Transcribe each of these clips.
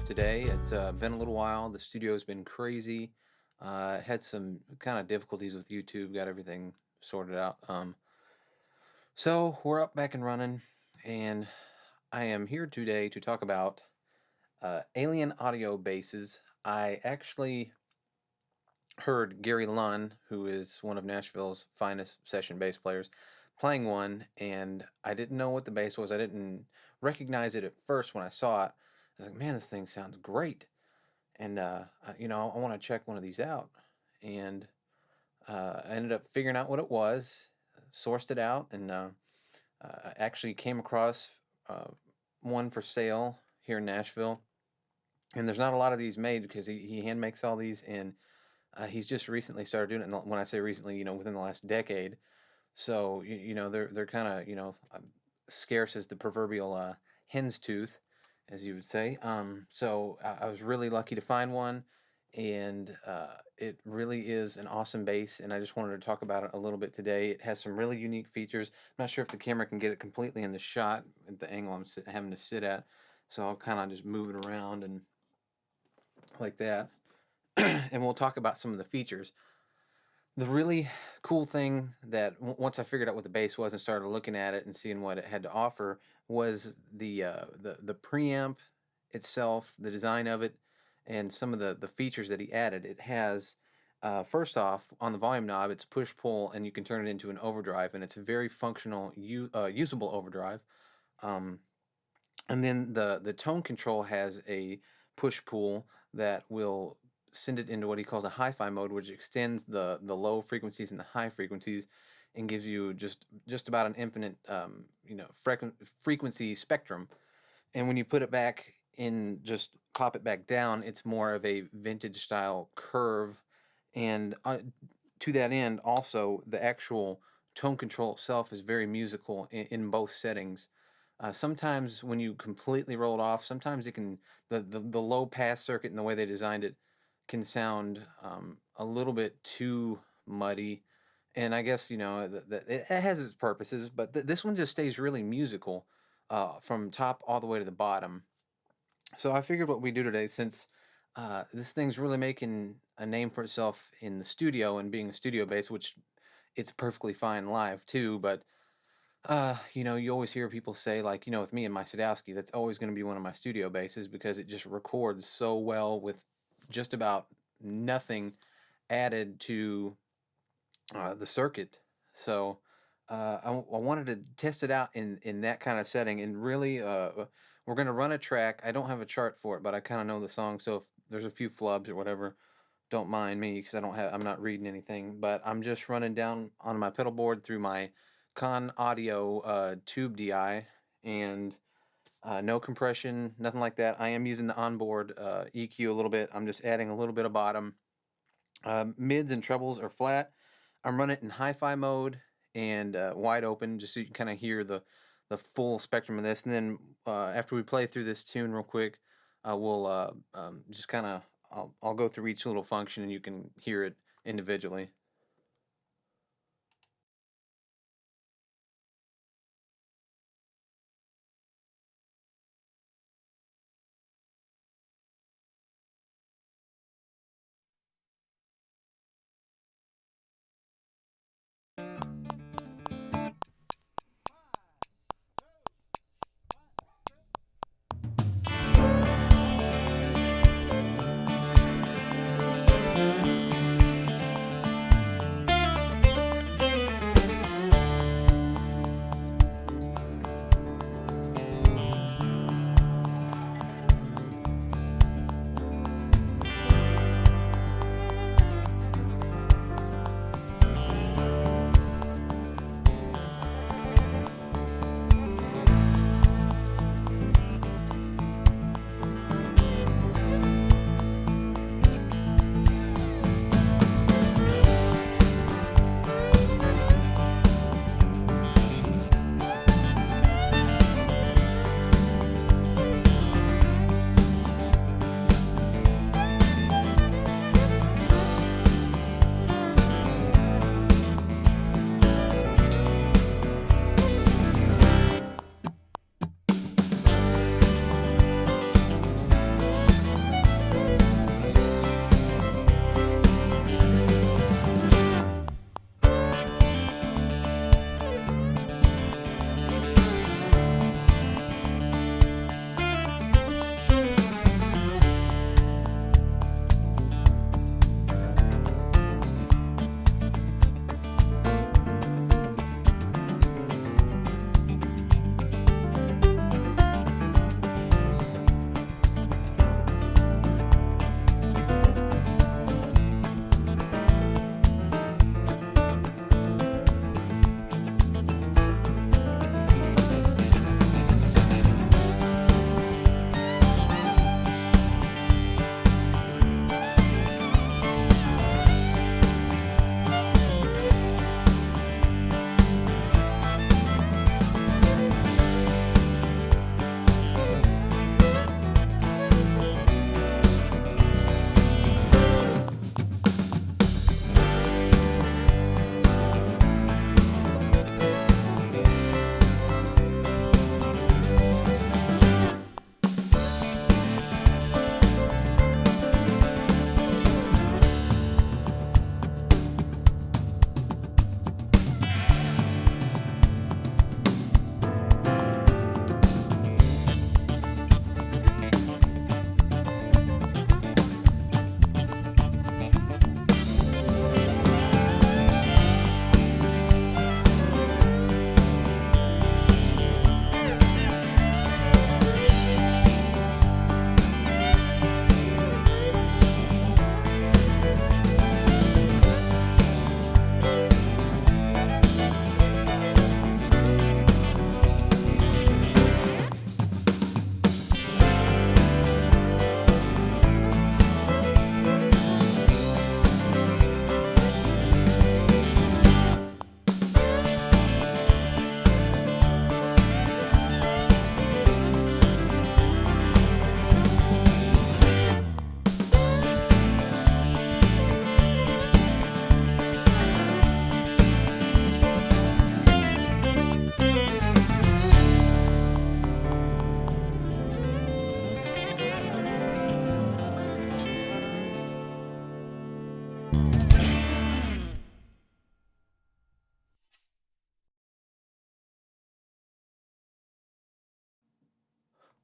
today. It's been a little while. The studio's been crazy. Had some kind of difficulties with YouTube. Got everything sorted out. So we're up, back and running, and I am here today to talk about Alien Audio basses. I actually heard Gary Lunn, who is one of Nashville's finest session bass players, playing one, and I didn't know what the bass was. I didn't recognize it at first when I saw it. I was like, man, this thing sounds great. And I want to check one of these out. And I ended up figuring out what it was, sourced it out, and actually came across uh, one for sale here in Nashville. And there's not a lot of these made because he hand makes all these, and he's just recently started doing it. And when I say recently, within the last decade. So they're kind of scarce as the proverbial hen's tooth, as you would say. So I was really lucky to find one, and it really is an awesome bass. And I just wanted to talk about it a little bit today. It has some really unique features. I'm not sure if the camera can get it completely in the shot at the angle I'm having to sit at, so I'll kind of just move it around and like that. And we'll talk about some of the features. The really cool thing that once I figured out what the bass was and started looking at it and seeing what it had to offer was the preamp itself, the design of it, and some of the features that he added. It has first off, on the volume knob, it's push pull, and you can turn it into an overdrive, and it's a very functional, usable overdrive. Um, and then the tone control has a push pull that will send it into what he calls a hi-fi mode, which extends the low frequencies and the high frequencies, and gives you just about an infinite frequency spectrum. And when you put it back in, just pop it back down, it's more of a vintage style curve. And to that end, also the actual tone control itself is very musical in both settings. Sometimes when you completely roll it off, sometimes it can the low pass circuit and the way they designed it can sound a little bit too muddy. And I guess it has its purposes, but this one just stays really musical from top all the way to the bottom. So I figured what we do today, since this thing's really making a name for itself in the studio and being a studio bass, which it's perfectly fine live too, but you always hear people say, like, with me and my Sadowski, that's always going to be one of my studio basses because it just records so well with just about nothing added to the circuit. So I wanted to test it out in that kind of setting, and really, we're going to run a track. I don't have a chart for it, but I kind of know the song, so if there's a few flubs or whatever, don't mind me because I'm not reading anything, but I'm just running down on my pedal board through my Con Audio Tube DI, and no compression, nothing like that. I am using the onboard EQ a little bit. I'm just adding a little bit of bottom. Mids and trebles are flat. I'm running it in hi-fi mode and wide open, just so you can kind of hear the full spectrum of this. And then after we play through this tune real quick, we'll just kind of I'll go through each little function and you can hear it individually.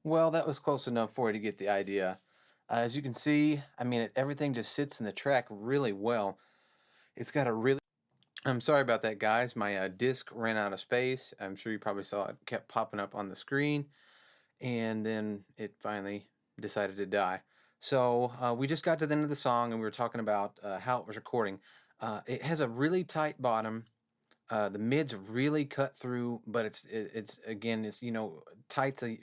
Well, that was close enough for you to get the idea. As you can see, I mean, everything just sits in the track really well. It's got a really. I'm sorry about that, guys. My disc ran out of space. I'm sure you probably saw it kept popping up on the screen, and then it finally decided to die. So we just got to the end of the song, and we were talking about how it was recording. It has a really tight bottom. The mids really cut through, but it's again, it's tight's an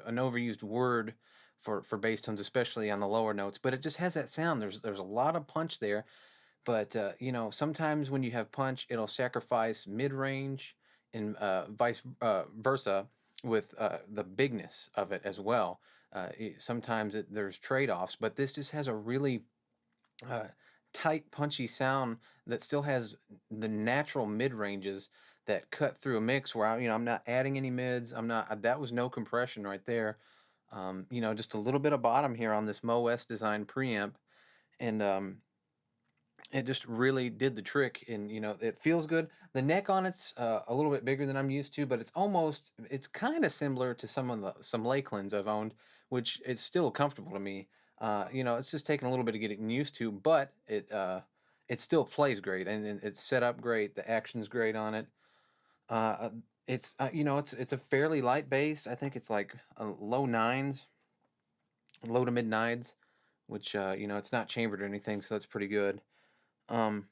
overused word for bass tones, especially on the lower notes. But it just has that sound. There's a lot of punch there, but sometimes when you have punch, it'll sacrifice mid range and vice versa with the bigness of it as well. Sometimes there's trade offs, but this just has a really uh, tight, punchy sound that still has the natural mid ranges that cut through a mix where I'm not adding any mids. I'm not. That was no compression right there. Just a little bit of bottom here on this Mo West design preamp, and it just really did the trick. And it feels good. The neck on it's a little bit bigger than I'm used to, but it's kind of similar to some Lakelands I've owned, which is still comfortable to me. It's just taking a little bit to get it used to, but it still plays great, and it's set up great. The action's great on it. Uh, it's a fairly light bass. I think it's like low nines, low to mid nines, which it's not chambered or anything, so that's pretty good. Um,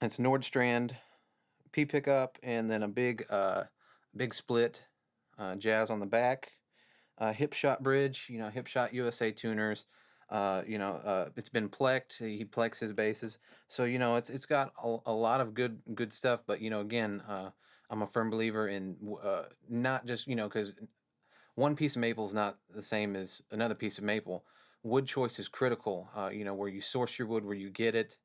it's Nordstrand P pickup, and then a big split jazz on the back. Hip shot bridge, hip shot USA tuners. It's been plecked. He plecks his basses, so it's got a lot of good stuff. But again, I'm a firm believer in not just because one piece of maple is not the same as another piece of maple. Wood choice is critical. Where you source your wood, where you get it,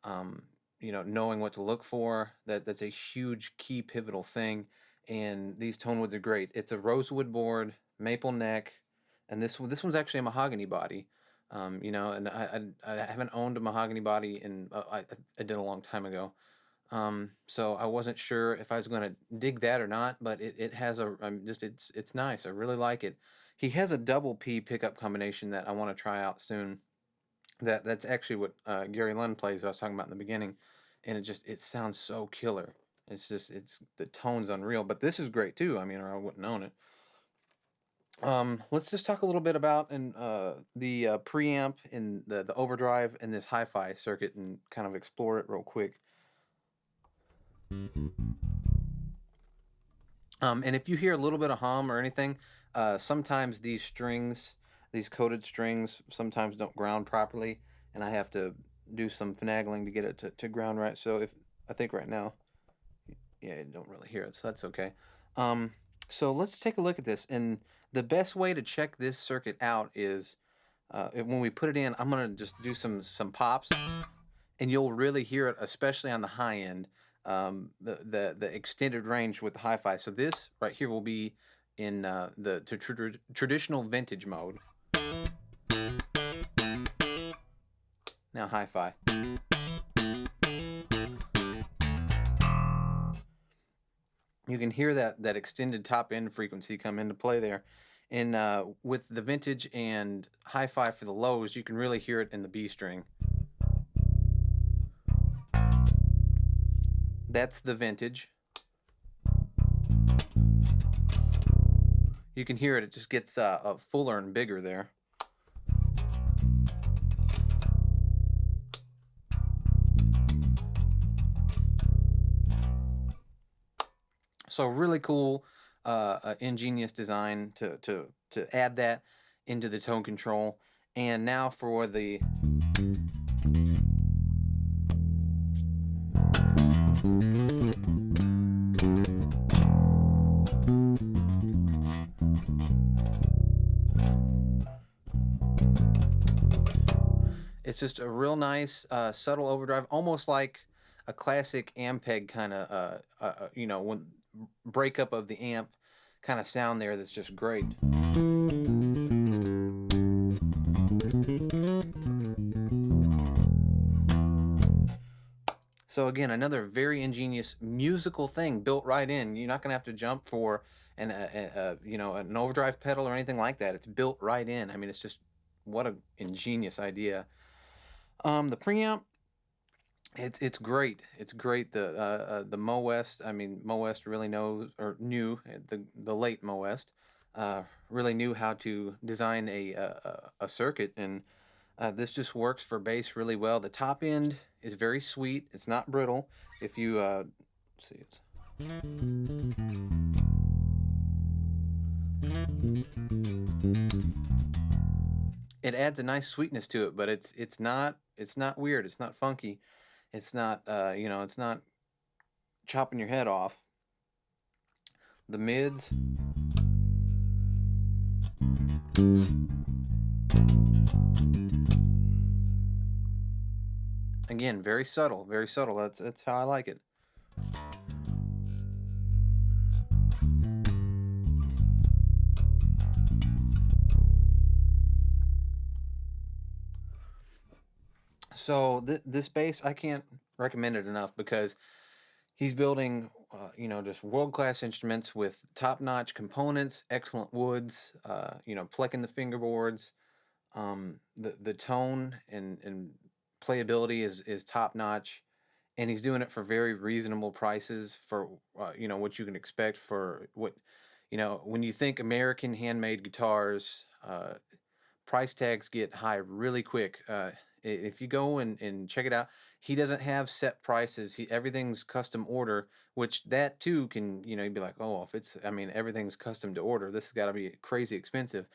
um, knowing what to look for. That's a huge key pivotal thing. And these tone woods are great. It's a rosewood board, maple neck, and this one's actually a mahogany body. And I haven't owned a mahogany body in I did a long time ago. So I wasn't sure if I was going to dig that or not, but it has it's nice. I really like it. He has a double P pickup combination that I want to try out soon. That's actually what Gary Lund plays. I was talking about in the beginning, and it sounds so killer. It's the tone's unreal. But this is great too. I mean, or I wouldn't own it. Let's just talk a little bit about the preamp and the overdrive and this hi-fi circuit and kind of explore it real quick. And if you hear a little bit of hum or anything, sometimes these coated strings, sometimes don't ground properly, and I have to do some finagling to get it to ground right. So I think right now, yeah, I don't really hear it, so that's okay. So let's take a look at this. And the best way to check this circuit out is when we put it in, I'm gonna just do some pops, and you'll really hear it, especially on the high end. The extended range with the hi-fi. So this right here will be in the traditional vintage mode. Now hi-fi. You can hear that extended top end frequency come into play there. And with the vintage and hi-fi for the lows, you can really hear it in the B string. That's the vintage. You can hear it. It just gets fuller and bigger there. So really cool, ingenious design to add that into the tone control. And now for the it's just a real nice, subtle overdrive, almost like a classic Ampeg kind of, when breakup of the amp kind of sound there. That's just great. So again, another very ingenious musical thing built right in. You're not going to have to jump for and you know, an overdrive pedal or anything like that. It's built right in. I mean, it's just what a ingenious idea. The preamp, it's great. It's great. The Mo West. I mean, Mo West really knows or knew the late Mo West really knew how to design a circuit, and this just works for bass really well. The top end is very sweet. It's not brittle. If you let's see, it adds a nice sweetness to it, but it's not weird. It's not funky. It's not you know, it's not chopping your head off. The mids, again, very subtle, very subtle. That's how I like it. So this bass, I can't recommend it enough because he's building, you know, just world class instruments with top notch components, excellent woods, you know, plecking the fingerboards. The tone and playability is top notch, and he's doing it for very reasonable prices for you know, what you can expect for what, you know, when you think American handmade guitars. Price tags get high really quick. If you go and check it out, he doesn't have set prices. Everything's custom order, which that too can, you know, you'd be like, oh, if it's, I mean, everything's custom to order. This has got to be crazy expensive.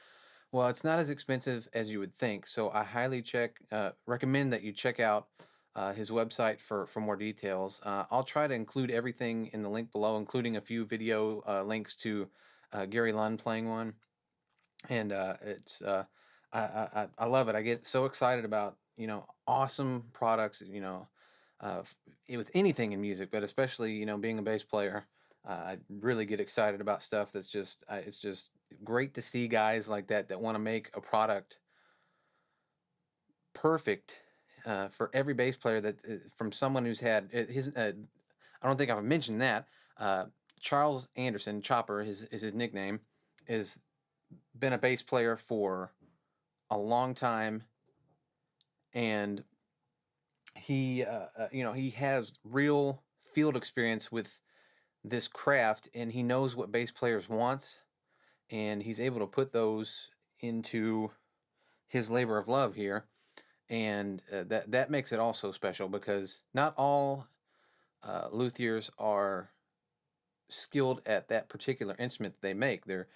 Well, it's not as expensive as you would think. So I highly recommend that you check out his website for more details. I'll try to include everything in the link below, including a few video links to Gary Lund playing one, and it's I love it. I get so excited about, you know, awesome products, you know, with anything in music, but especially, you know, being a bass player. I really get excited about stuff that's just it's just great to see guys like that want to make a product perfect for every bass player that from someone who's had his. I don't think I've mentioned that. Charles Anderson, Chopper, is his nickname, is been a bass player for a long time, and you know, he has real field experience with this craft, and he knows what bass players wants, and he's able to put those into his labor of love here, and that makes it also special because not all luthiers are skilled at that particular instrument that they make. They're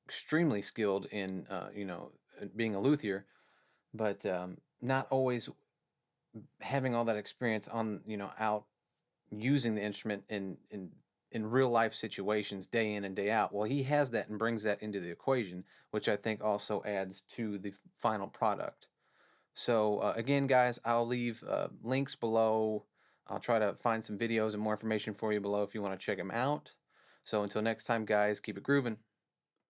extremely skilled in you know, being a luthier, but not always having all that experience on, you know, out using the instrument in real life situations day in and day out. Well, he has that and brings that into the equation, which I think also adds to the final product. So again, guys, I'll leave links below. I'll try to find some videos and more information for you below if you want to check them out. So until next time, guys, keep it grooving.